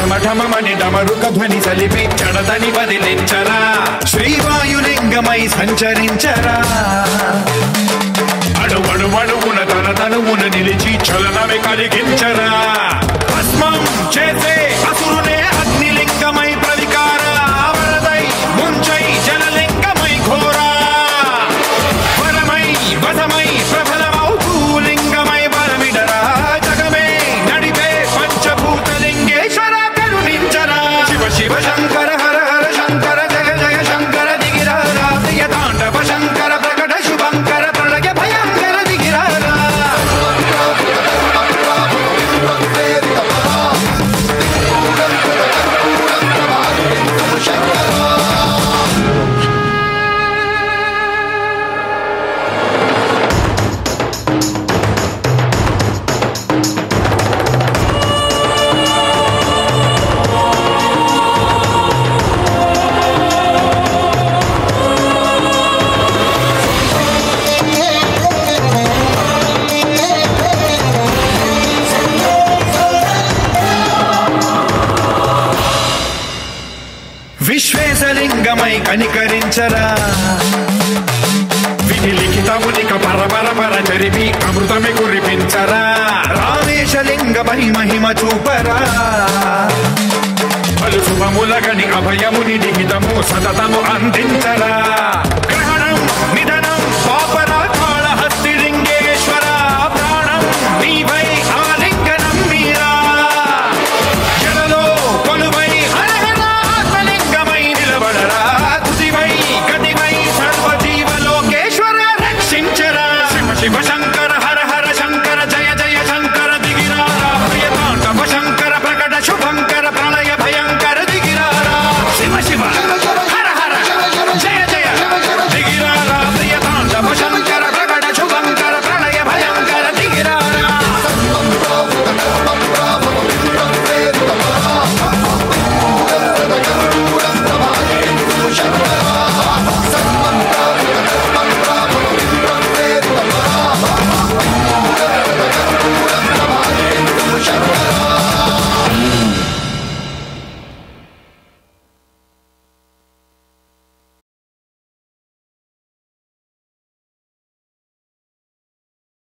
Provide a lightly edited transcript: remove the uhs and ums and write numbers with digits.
ఢమఢమమని డమరుక ధ్వని సలిపి చడతని వదిలించరా శ్రీవాయులింగమై సంచరించరా అడుగడుగడుగున తన తనువున నిలిచి చలనమే కలిగించరా భస్మం చేసే అసురునే అగ్నిలింగమై ప్రవికార వరదై ముంచై జలలింగమై ఘోరా వరమై వధమై ప్రబలమౌతూ లింగమై బలమిడరా జగమే నడిపే పంచభూతలింగేశ్వర కరుణించరా శివ శివ శంకర హర హర శంకర జయ జయ శంకర దిగిరారా ప్రియ తాండవ శంకర ప్రకట శుభంకర ప్రళయ భయంకర దిగిరారా విశ్వేశలింగమై కనికరించరా విధి లిఖితమునిక పరపర చరిపి అమృతమి కురిపించరా రామేశలింగమై మహిమ చూపరా పలు శుభములగని అభయముని లిఖితము సతతము అందించరా